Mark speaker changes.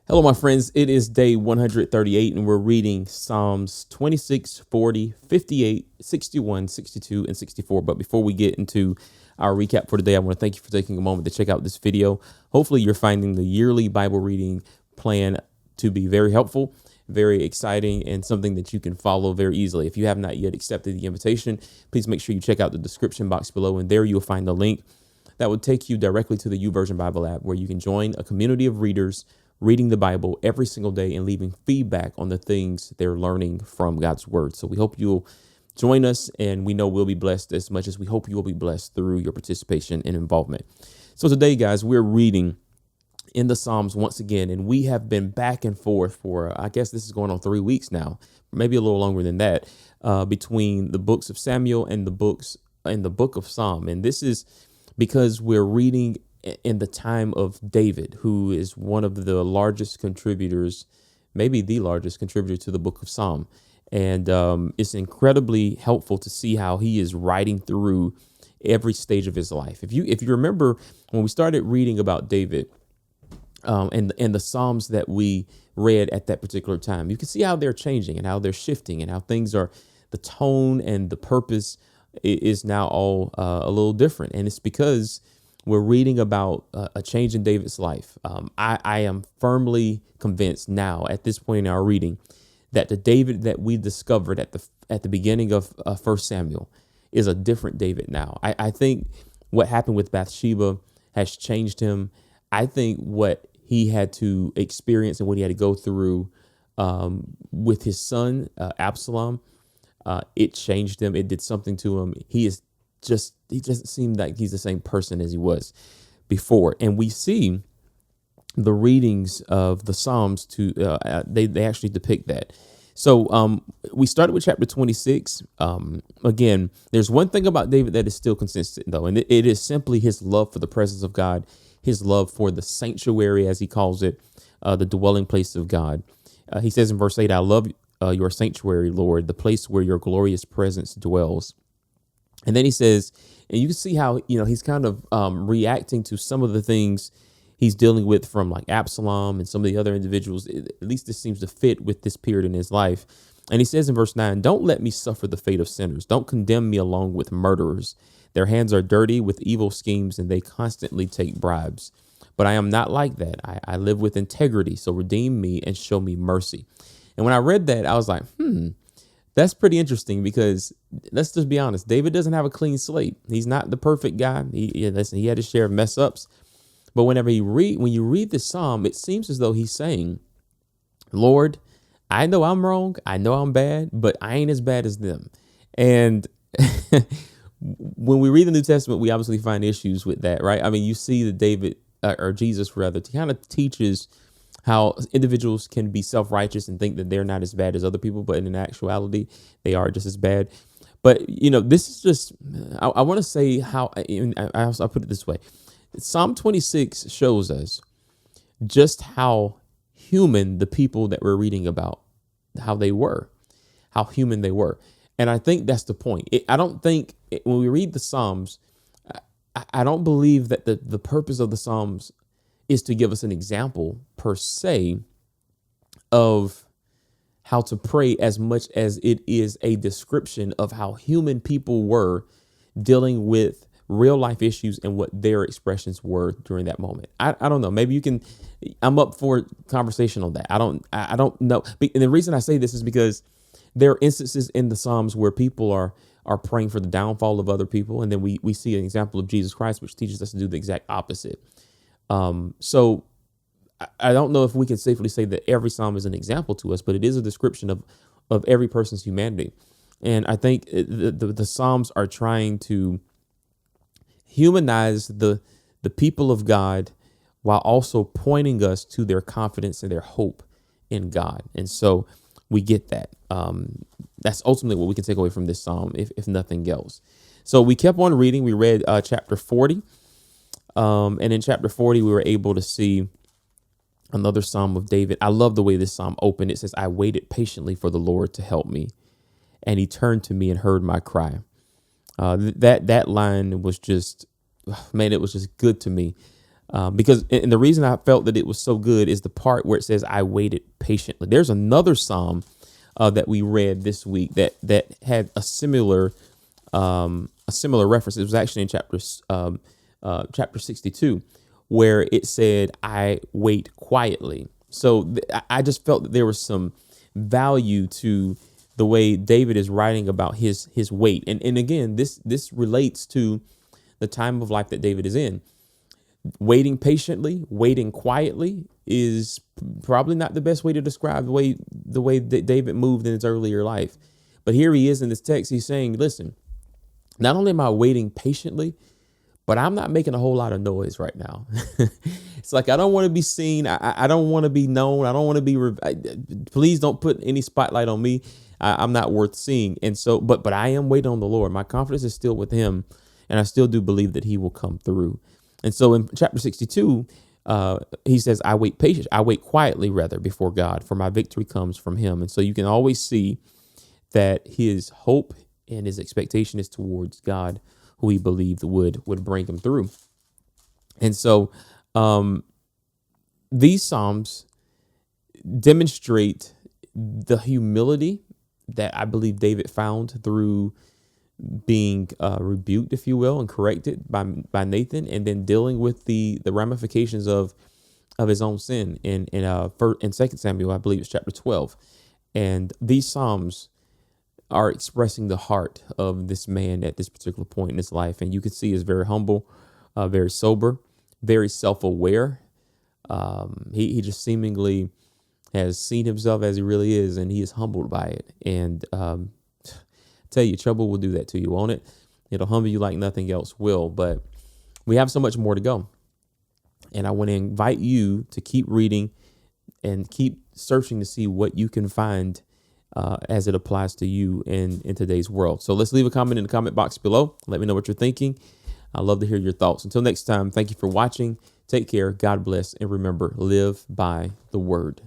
Speaker 1: Hello, my friends. It is day 138, and we're reading Psalms 26, 40, 58, 61, 62, and 64. But before we get into our recap for today, I want to thank you for taking a moment to check out this video. Hopefully, you're finding the yearly Bible reading plan to be very helpful, very exciting, and something that you can follow very easily. If you have not yet accepted the invitation, please make sure you check out the description box below, and there you'll find the link that would take you directly to the YouVersion Bible app, where you can join a community of readers reading the Bible every single day and leaving feedback on the things they're learning from God's word. So we hope you'll join us, and we know we'll be blessed as much as we hope you will be blessed through your participation and involvement. So today, guys, we're reading in the Psalms once again, and we have been back and forth for, I guess this is going on 3 weeks now, maybe a little longer than that, between the books of Samuel and the book of Psalm. And this is because we're reading in the time of David, who is one of the largest contributors, maybe the largest contributor to the book of Psalm. And it's incredibly helpful to see how he is writing through every stage of his life. If you remember when we started reading about David and the Psalms that we read at that particular time, you can see how they're changing and how they're shifting and how things are, the tone and the purpose is now all a little different. And it's because we're reading about a change in David's life. I am firmly convinced now at this point in our reading that the David that we discovered at the beginning of 1 Samuel is a different David now. I think what happened with Bathsheba has changed him. I think what he had to experience and what he had to go through with his son, Absalom, it changed him. It did something to him. He doesn't seem like he's the same person as he was before. And we see the readings of the Psalms they actually depict that. So we started with chapter 26. Again, there's one thing about David that is still consistent, though, and it is simply his love for the presence of God, his love for the sanctuary, as he calls it, the dwelling place of God. He says in verse 8, I love your sanctuary, Lord, the place where your glorious presence dwells. And then he says, and you can see how, he's kind of reacting to some of the things he's dealing with from like Absalom and some of the other individuals. At least this seems to fit with this period in his life. And he says in verse 9, don't let me suffer the fate of sinners. Don't condemn me along with murderers. Their hands are dirty with evil schemes, and they constantly take bribes. But I am not like that. I live with integrity. So redeem me and show me mercy. And when I read that, I was like, that's pretty interesting, because let's just be honest. David doesn't have a clean slate. He's not the perfect guy. He had his share of mess ups. But when you read this psalm, it seems as though he's saying, Lord, I know I'm wrong. I know I'm bad, but I ain't as bad as them. And when we read the New Testament, we obviously find issues with that, right? I mean, you see that David, or Jesus rather, kind of teaches how individuals can be self-righteous and think that they're not as bad as other people, but in actuality, they are just as bad. But, this is just, I want to say how, I'll put it this way. Psalm 26 shows us just how human the people that we're reading about, how human they were. And I think that's the point. I don't think when we read the Psalms, I don't believe that the purpose of the Psalms is to give us an example per se of how to pray, as much as it is a description of how human people were dealing with real life issues and what their expressions were during that moment. I don't know. Maybe I'm up for conversation on that. I don't know. And the reason I say this is because there are instances in the Psalms where people are praying for the downfall of other people. And then we see an example of Jesus Christ, which teaches us to do the exact opposite. So I don't know if we can safely say that every psalm is an example to us, but it is a description of every person's humanity. And I think the Psalms are trying to humanize the people of God while also pointing us to their confidence and their hope in God. And so we get that. That's ultimately what we can take away from this psalm, if nothing else. So we kept on reading. We read chapter 40. And in chapter 40, we were able to see another psalm of David. I love the way this psalm opened. It says, I waited patiently for the Lord to help me, and he turned to me and heard my cry. That line was just, man, it was just good to me. Because and the reason I felt that it was so good is the part where it says, I waited patiently. There's another Psalm that we read this week that had a similar reference. It was actually in chapter 62, where it said, I wait quietly. So I just felt that there was some value to the way David is writing about his wait. And again, this relates to the time of life that David is in. Waiting patiently, waiting quietly is probably not the best way to describe the way that David moved in his earlier life. But here he is in this text. He's saying, listen, not only am I waiting patiently, but I'm not making a whole lot of noise right now. It's like, I don't want to be seen. I don't want to be known. I don't want to be, please don't put any spotlight on me. I'm not worth seeing. And so, but I am waiting on the Lord. My confidence is still with him. And I still do believe that he will come through. And so in chapter 62, he says, I wait quietly rather before God, for my victory comes from him. And so you can always see that his hope and his expectation is towards God, who he believed would bring him through. And so these Psalms demonstrate the humility that I believe David found through being rebuked, if you will, and corrected by Nathan, and then dealing with the ramifications of his own sin in 2 Samuel, I believe it's chapter 12. And these Psalms are expressing the heart of this man at this particular point in his life. And you can see he's very humble, very sober, very self-aware. He just seemingly has seen himself as he really is, and he is humbled by it. And tell you, trouble will do that to you, won't it? It'll humble you like nothing else will. But we have so much more to go. And I want to invite you to keep reading and keep searching to see what you can find as it applies to you in today's world. So let's leave a comment in the comment box below. Let me know what you're thinking. I'd love to hear your thoughts. Until next time, thank you for watching. Take care. God bless. And remember, live by the word.